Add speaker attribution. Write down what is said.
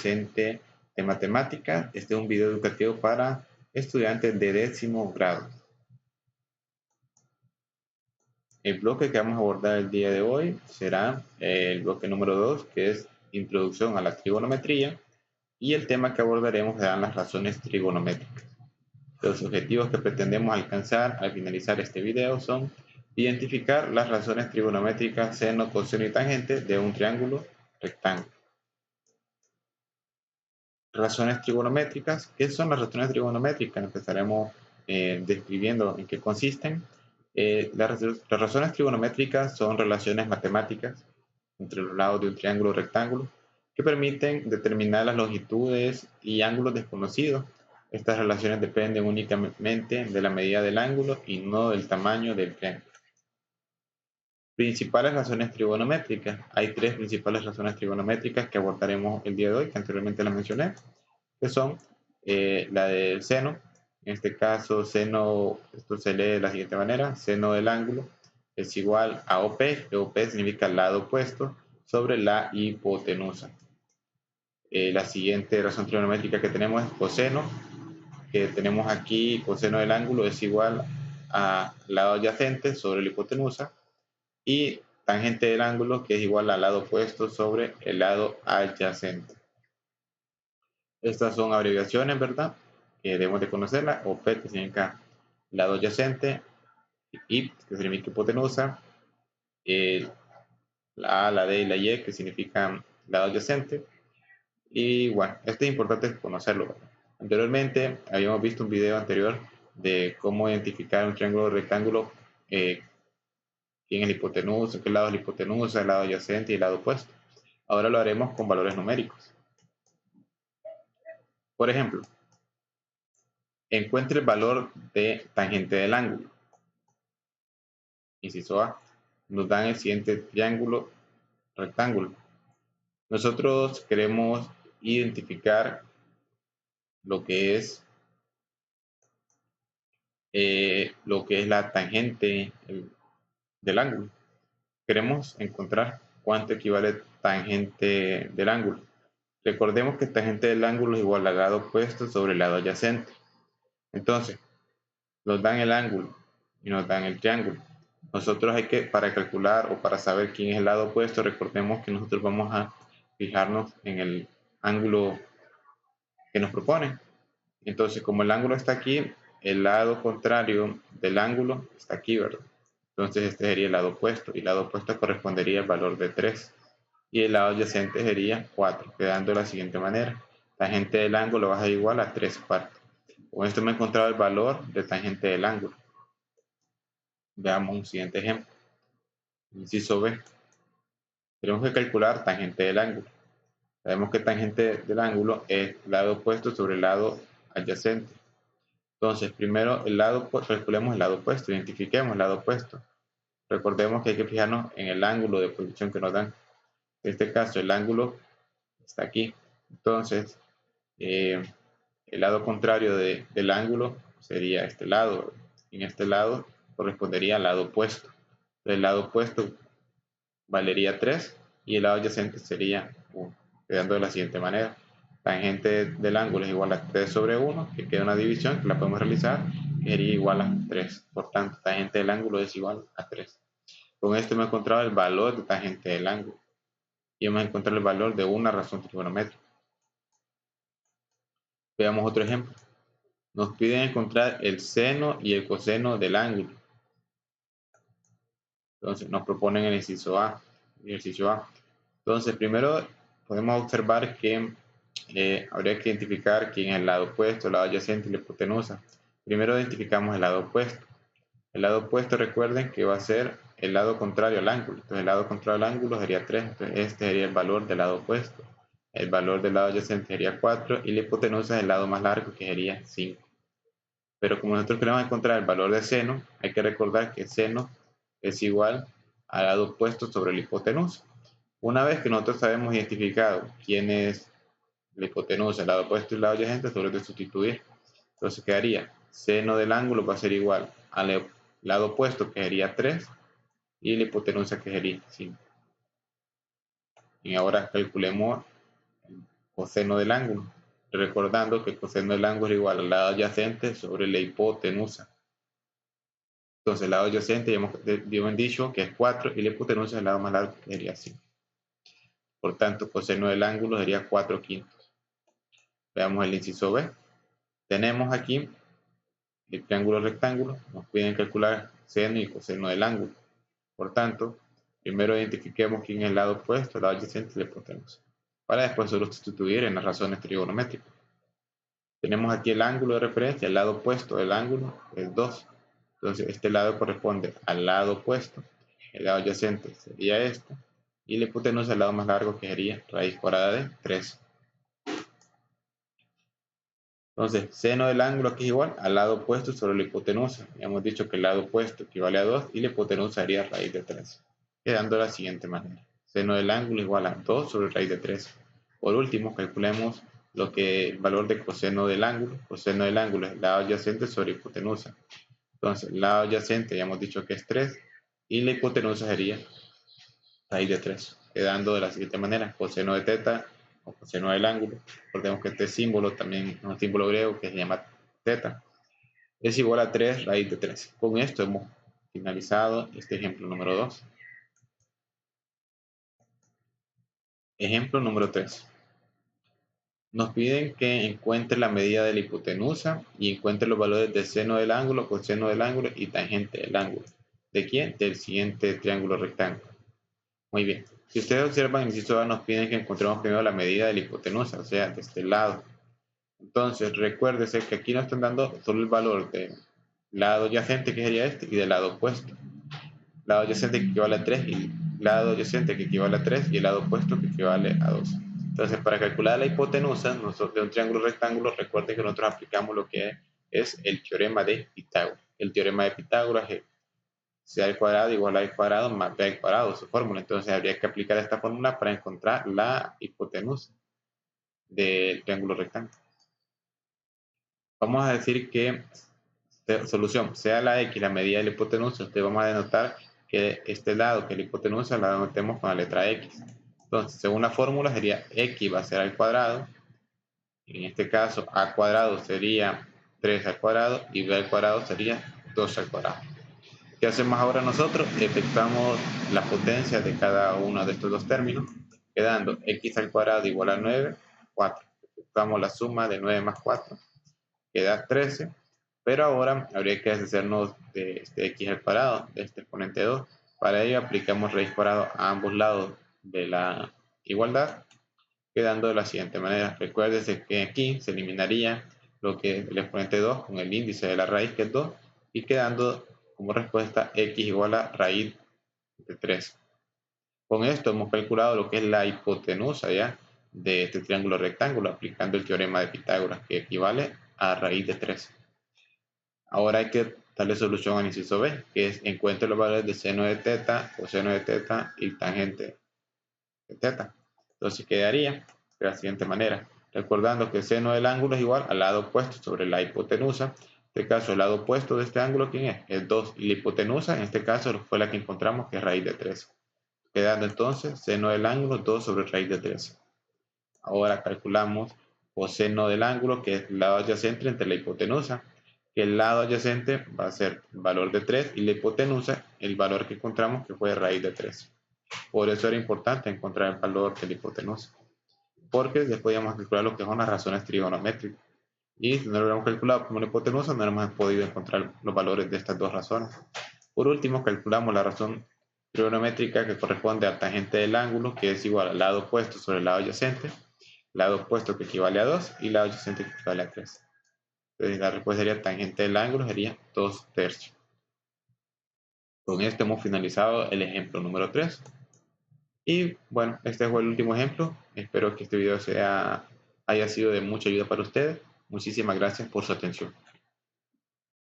Speaker 1: docente de matemáticas. Este es un video educativo para estudiantes de 10º grado. El bloque que vamos a abordar el día de hoy será el bloque número 2, que es Introducción a la Trigonometría, y el tema que abordaremos serán las razones trigonométricas. Los objetivos que pretendemos alcanzar al finalizar este video son identificar las razones trigonométricas seno, coseno y tangente de un triángulo rectángulo. Razones trigonométricas. ¿Qué son las razones trigonométricas? Empezaremos describiendo en qué consisten. Las razones trigonométricas son relaciones matemáticas entre los lados de un triángulo rectángulo que permiten determinar las longitudes y ángulos desconocidos. Estas relaciones dependen únicamente de la medida del ángulo y no del tamaño del triángulo. Principales razones trigonométricas. Hay tres principales razones trigonométricas que abordaremos el día de hoy, que anteriormente las mencioné, que son la del seno. En este caso, seno, esto se lee de la siguiente manera: seno del ángulo es igual a OP, que OP significa lado opuesto, sobre la hipotenusa. La siguiente razón trigonométrica que tenemos es coseno, que tenemos aquí coseno del ángulo es igual a lado adyacente sobre la hipotenusa, y tangente del ángulo, que es igual al lado opuesto sobre el lado adyacente. Estas son abreviaciones, ¿verdad? Que debemos de conocerla. OP, que significa lado adyacente, y que significa hipotenusa, la A, la D y la Y, que significan lado adyacente. Y bueno, esto es importante conocerlo, ¿verdad? Anteriormente habíamos visto un video anterior de cómo identificar un triángulo rectángulo, quién es la hipotenusa, qué lado es la hipotenusa, el lado adyacente y el lado opuesto. Ahora lo haremos con valores numéricos. Por ejemplo, encuentre el valor de tangente del ángulo. Inciso A. Nos dan el siguiente triángulo rectángulo. Nosotros queremos identificar lo que es la tangente del ángulo. Queremos encontrar cuánto equivale tangente del ángulo. Recordemos que tangente del ángulo es igual al lado opuesto sobre el lado adyacente. Entonces, nos dan el ángulo y nos dan el triángulo. Nosotros para calcular o para saber quién es el lado opuesto, recordemos que nosotros vamos a fijarnos en el ángulo que nos propone. Entonces, como el ángulo está aquí, el lado contrario del ángulo está aquí, ¿verdad? Entonces este sería el lado opuesto, y el lado opuesto correspondería al valor de 3. Y el lado adyacente sería 4, quedando de la siguiente manera: tangente del ángulo va a ser igual a 3 cuartos. Con esto me he encontrado el valor de tangente del ángulo. Veamos un siguiente ejemplo. Inciso B. Tenemos que calcular tangente del ángulo. Sabemos que tangente del ángulo es lado opuesto sobre el lado adyacente. Entonces, primero calculemos el lado opuesto, identifiquemos el lado opuesto. Recordemos que hay que fijarnos en el ángulo de proyección que nos dan. En este caso, el ángulo está aquí. Entonces, el lado contrario del ángulo sería este lado. En este lado correspondería al lado opuesto. El lado opuesto valería 3 y el lado adyacente sería 1, quedando de la siguiente manera: tangente del ángulo es igual a 3 sobre 1, que queda una división que la podemos realizar, que sería igual a 3. Por tanto, tangente del ángulo es igual a 3. Con esto hemos encontrado el valor de tangente del ángulo y hemos encontrado el valor de una razón trigonométrica. Veamos otro ejemplo. Nos piden encontrar el seno y el coseno del ángulo. Entonces nos proponen el ejercicio A. Entonces primero podemos observar que habría que identificar quién es el lado opuesto, el lado adyacente y la hipotenusa. Primero identificamos el lado opuesto. El lado opuesto, recuerden que va a ser el lado contrario al ángulo. Entonces el lado contrario al ángulo sería 3. Entonces este sería el valor del lado opuesto. El valor del lado adyacente sería 4 y la hipotenusa es el lado más largo, que sería 5. Pero como nosotros queremos encontrar el valor de seno, hay que recordar que seno es igual al lado opuesto sobre la hipotenusa. Una vez que nosotros sabemos identificado quién es la hipotenusa, el lado opuesto y el lado adyacente, solo es de sustituir. Entonces quedaría seno del ángulo va a ser igual al lado opuesto, que sería 3, y la hipotenusa, que sería 5. Y ahora calculemos el coseno del ángulo, recordando que coseno del ángulo es igual al lado adyacente sobre la hipotenusa. Entonces el lado adyacente ya hemos dicho que es 4 y la hipotenusa es el lado más largo, que sería 5. Por tanto, coseno del ángulo sería 4/5. Veamos el inciso B. Tenemos aquí el triángulo rectángulo. Nos piden calcular seno y coseno del ángulo. Por tanto, primero identifiquemos quién es el lado opuesto, el lado adyacente y la hipotenusa, para después solo sustituir en las razones trigonométricas. Tenemos aquí el ángulo de referencia, el lado opuesto del ángulo es 2. Entonces este lado corresponde al lado opuesto, el lado adyacente sería este, y la hipotenusa es el lado más largo, que sería raíz cuadrada de 3. Entonces, seno del ángulo aquí es igual al lado opuesto sobre la hipotenusa. Ya hemos dicho que el lado opuesto equivale a 2 y la hipotenusa sería raíz de 3. Quedando de la siguiente manera. Seno del ángulo igual a 2 sobre raíz de 3. Por último, calculemos el valor de coseno del ángulo. Coseno del ángulo es el lado adyacente sobre hipotenusa. Entonces, el lado adyacente ya hemos dicho que es 3 y la hipotenusa sería raíz de 3. Quedando de la siguiente manera. Coseno de teta o coseno del ángulo. Recordemos que este símbolo también es un símbolo griego que se llama teta. Es igual a 3 raíz de 3. Con esto hemos finalizado este ejemplo número 2. Ejemplo número 3. Nos piden que encuentre la medida de la hipotenusa y encuentre los valores de seno del ángulo, coseno del ángulo y tangente del ángulo. ¿De quién? Del siguiente triángulo rectángulo. Muy bien. Si ustedes observan, en el inciso A nos piden que encontremos primero la medida de la hipotenusa, o sea, de este lado. Entonces, recuérdese que aquí nos están dando solo el valor del lado adyacente, que sería este, y del lado opuesto. Lado adyacente que equivale a 3 y lado adyacente que equivale a 3 y el lado opuesto que equivale a 2. Entonces, para calcular la hipotenusa de un triángulo rectángulo, recuerden que nosotros aplicamos lo que es el teorema de Pitágoras. El teorema de Pitágoras es c al cuadrado igual a b al cuadrado más b al cuadrado, su fórmula. Entonces, habría que aplicar esta fórmula para encontrar la hipotenusa del triángulo rectángulo. Vamos a decir que solución sea la x la medida de la hipotenusa. Entonces vamos a denotar que este lado, que la hipotenusa, la denotemos con la letra x. Entonces, según la fórmula, sería x va a ser al cuadrado. En este caso, a cuadrado sería 3 al cuadrado y b al cuadrado sería 2 al cuadrado. ¿Qué hacemos ahora nosotros? Efectuamos la potencia de cada uno de estos dos términos, quedando x al cuadrado igual a 9, 4. Efectuamos la suma de 9 más 4, queda 13. Pero ahora habría que deshacernos de este x al cuadrado, de este exponente 2. Para ello aplicamos raíz cuadrada a ambos lados de la igualdad, quedando de la siguiente manera. Recuérdese que aquí se eliminaría lo que es el exponente 2 con el índice de la raíz, que es 2, y quedando como respuesta x igual a raíz de 3. Con esto hemos calculado lo que es la hipotenusa ya de este triángulo rectángulo, aplicando el teorema de Pitágoras, que equivale a raíz de 3. Ahora hay que darle solución al inciso B, que es encuentre los valores de seno de teta, coseno de teta y tangente de teta. Entonces quedaría de la siguiente manera, recordando que el seno del ángulo es igual al lado opuesto sobre la hipotenusa. En este caso, el lado opuesto de este ángulo, ¿quién es? Es 2. Y la hipotenusa, en este caso, fue la que encontramos, que es raíz de 3. Quedando entonces seno del ángulo 2 sobre raíz de 3. Ahora calculamos coseno del ángulo, que es el lado adyacente entre la hipotenusa, que el lado adyacente va a ser el valor de 3 y la hipotenusa el valor que encontramos, que fue raíz de 3. Por eso era importante encontrar el valor de la hipotenusa, porque después íbamos a calcular lo que son las razones trigonométricas. Y si no lo hubiéramos calculado como la hipotenusa, no hubiéramos podido encontrar los valores de estas dos razones. Por último, calculamos la razón trigonométrica que corresponde al tangente del ángulo, que es igual al lado opuesto sobre el lado adyacente, lado opuesto que equivale a 2 y lado adyacente que equivale a 3. Entonces la respuesta sería tangente del ángulo sería 2/3. Con esto hemos finalizado el ejemplo número 3. Y bueno, este fue el último ejemplo. Espero que este video haya sido de mucha ayuda para ustedes. Muchísimas gracias por su atención.